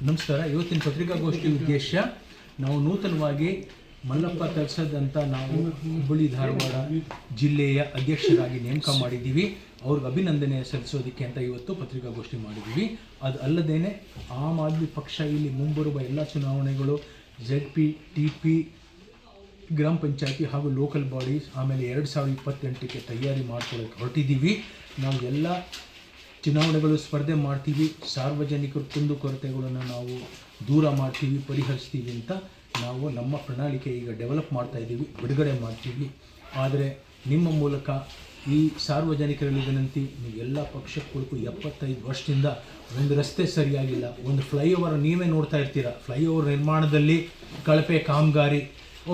ನಮಸ್ಕಾರ. ಇವತ್ತಿನ ಪತ್ರಿಕಾಗೋಷ್ಠಿ ಉದ್ದೇಶ ನಾವು ನೂತನವಾಗಿ ಮಲ್ಲಪ್ಪ ತರ್ಸದಂತ ನಾವು ಹುಬ್ಬಳ್ಳಿ ಧಾರವಾಡ ಜಿಲ್ಲೆಯ ಅಧ್ಯಕ್ಷರಾಗಿ ನೇಮಕ ಮಾಡಿದ್ದೀವಿ. ಅವ್ರಿಗೆ ಅಭಿನಂದನೆ ಸಲ್ಲಿಸೋದಕ್ಕೆ ಅಂತ ಇವತ್ತು ಪತ್ರಿಕಾಗೋಷ್ಠಿ ಮಾಡಿದ್ದೀವಿ. ಅದು ಅಲ್ಲದೇನೆ ಆಮ್ ಆದ್ಮಿ ಪಕ್ಷ ಇಲ್ಲಿ ಮುಂಬರುವ ಎಲ್ಲ ಚುನಾವಣೆಗಳು ZP, TP, ಗ್ರಾಮ ಪಂಚಾಯತಿ ಹಾಗೂ ಲೋಕಲ್ ಬಾಡೀಸ್ ಆಮೇಲೆ 2028ಕ್ಕೆ ತಯಾರಿ ಮಾಡ್ಕೊಳ್ಳೋಕೆ ಹೊರಟಿದ್ದೀವಿ. ನಾವು ಎಲ್ಲ ಚುನಾವಣೆಗಳು ಸ್ಪರ್ಧೆ ಮಾಡ್ತೀವಿ. ಸಾರ್ವಜನಿಕರ ಕುಂದುಕೊರತೆಗಳನ್ನು ನಾವು ದೂರ ಮಾಡ್ತೀವಿ, ಪರಿಹರಿಸ್ತೀವಿ ಅಂತ ನಾವು ನಮ್ಮ ಪ್ರಣಾಳಿಕೆ ಈಗ ಡೆವಲಪ್ ಮಾಡ್ತಾ ಇದ್ದೀವಿ, ಬಿಡುಗಡೆ ಮಾಡ್ತೀವಿ. ಆದರೆ ನಿಮ್ಮ ಮೂಲಕ ಈ ಸಾರ್ವಜನಿಕರಲ್ಲಿ ವಿನಂತಿ, ನೀವು ಎಲ್ಲ ಪಕ್ಷಕ್ಕೂ 75 ವರ್ಷದಿಂದ ಒಂದು ರಸ್ತೆ ಸರಿಯಾಗಿಲ್ಲ, ಒಂದು ಫ್ಲೈಓವರ್ ನೀವೇ ನೋಡ್ತಾ ಇರ್ತೀರ. ಫ್ಲೈಓವರ್ ನಿರ್ಮಾಣದಲ್ಲಿ ಕಳಪೆ ಕಾಮಗಾರಿ,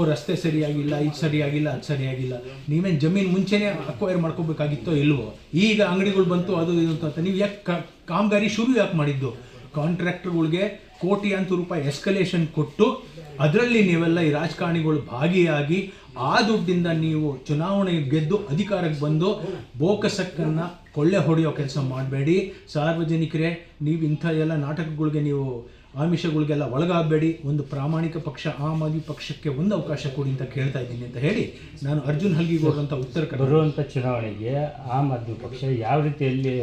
ರಸ್ತೆ ಸರಿಯಾಗಿಲ್ಲ, ಇದು ಸರಿಯಾಗಿಲ್ಲ, ಅದು ಸರಿಯಾಗಿಲ್ಲ. ನೀವೇನು ಜಮೀನು ಮುಂಚೆನೇ ಅಕ್ವೈರ್ ಮಾಡ್ಕೋಬೇಕಾಗಿತ್ತೋ ಇಲ್ವೋ? ಈಗ ಅಂಗಡಿಗಳು ಬಂತು ಅದು ಇದು ಅಂತ ನೀವು ಯಾಕೆ ಕಾಮಗಾರಿ ಶುರು ಯಾಕೆ ಮಾಡಿದ್ದು? ಕಾಂಟ್ರಾಕ್ಟರ್ಗಳಿಗೆ ಕೋಟ್ಯಾಂತರ ರೂಪಾಯಿ ಎಸ್ಕಲೇಷನ್ ಕೊಟ್ಟು ಅದರಲ್ಲಿ ನೀವೆಲ್ಲ ಈ ರಾಜಕಾರಣಿಗಳು ಭಾಗಿಯಾಗಿ ಆ ದುಡ್ಡಿಂದ ನೀವು ಚುನಾವಣೆ ಗೆದ್ದು ಅಧಿಕಾರಕ್ಕೆ ಬಂದು ಬೋಕಸಕ್ಕನ್ನು ಕೊಳ್ಳೆ ಹೊಡೆಯೋ ಕೆಲಸ ಮಾಡಬೇಡಿ. ಸಾರ್ವಜನಿಕರೇ, ನೀವು ಇಂಥ ಎಲ್ಲ ನಾಟಕಗಳಿಗೆ ನೀವು ಆಮಿಷಗಳಿಗೆಲ್ಲ ಒಳಗಾಗಬೇಡಿ. ಒಂದು ಪ್ರಾಮಾಣಿಕ ಪಕ್ಷ ಆಮ್ ಆದ್ಮಿ ಪಕ್ಷಕ್ಕೆ ಒಂದು ಅವಕಾಶ ಕೊಡಿ ಅಂತ ಕೇಳ್ತಾ ಇದ್ದೀನಿ ಅಂತ ಹೇಳಿ ನಾನು ಅರ್ಜುನ್ ಹಲ್ಗಿಗೌಡ್ರು ಅಂತ ಉತ್ತರ ಬರುವಂಥ ಚುನಾವಣೆಗೆ ಆಮ್ ಆದ್ಮಿ ಪಕ್ಷ ಯಾವ ರೀತಿಯಲ್ಲಿ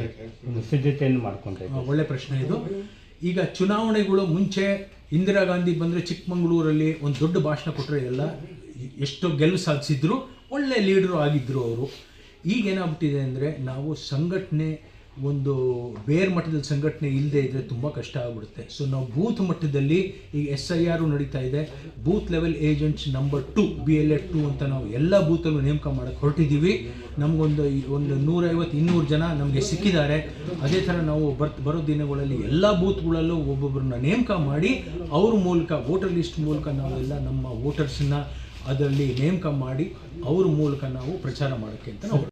ಒಂದು ಸಿದ್ಧತೆಯನ್ನು ಮಾಡ್ಕೊಂತ ಇದೆ? ಒಳ್ಳೆ ಪ್ರಶ್ನೆ ಇದು. ಈಗ ಚುನಾವಣೆಗಳು ಮುಂಚೆ ಇಂದಿರಾ ಗಾಂಧಿ ಬಂದರೆ ಚಿಕ್ಕಮಗಳೂರಲ್ಲಿ ಒಂದು ದೊಡ್ಡ ಭಾಷಣ ಕೊಟ್ಟರೆ ಎಲ್ಲ ಎಷ್ಟೋ ಗೆಲುವು ಸಾಧಿಸಿದ್ರು, ಒಳ್ಳೆ ಲೀಡರು ಆಗಿದ್ದರು ಅವರು. ಈಗೇನಾಗ್ಬಿಟ್ಟಿದೆ ಅಂದರೆ ನಾವು ಸಂಘಟನೆ ಒಂದು ಬೇರ್ ಮಟ್ಟದಲ್ಲಿ ಸಂಘಟನೆ ಇಲ್ಲದೆ ಇದ್ದರೆ ತುಂಬ ಕಷ್ಟ ಆಗಿಬಿಡುತ್ತೆ. ಸೊ ನಾವು ಬೂತ್ ಮಟ್ಟದಲ್ಲಿ ಈಗ SIR ನಡೀತಾ ಇದೆ. Booth level agents number 2 BLA 2 ಅಂತ ನಾವು ಎಲ್ಲ ಬೂತಲ್ಲೂ ನೇಮಕ ಮಾಡೋಕ್ಕೆ ಹೊರಟಿದ್ದೀವಿ. ನಮಗೊಂದು 150-200 ಜನ ನಮಗೆ ಸಿಕ್ಕಿದ್ದಾರೆ. ಅದೇ ಥರ ನಾವು ಬರೋ ದಿನಗಳಲ್ಲಿ ಎಲ್ಲ ಬೂತ್ಗಳಲ್ಲೂ ಒಬ್ಬೊಬ್ಬರನ್ನ ನೇಮಕ ಮಾಡಿ ಅವ್ರ ಮೂಲಕ ವೋಟರ್ ಲಿಸ್ಟ್ ಮೂಲಕ ನಾವೆಲ್ಲ ನಮ್ಮ ವೋಟರ್ಸನ್ನ ಅದರಲ್ಲಿ ನೇಮಕ ಮಾಡಿ ಅವ್ರ ಮೂಲಕ ನಾವು ಪ್ರಚಾರ ಮಾಡೋಕ್ಕೆ ಅಂತ ನಾವು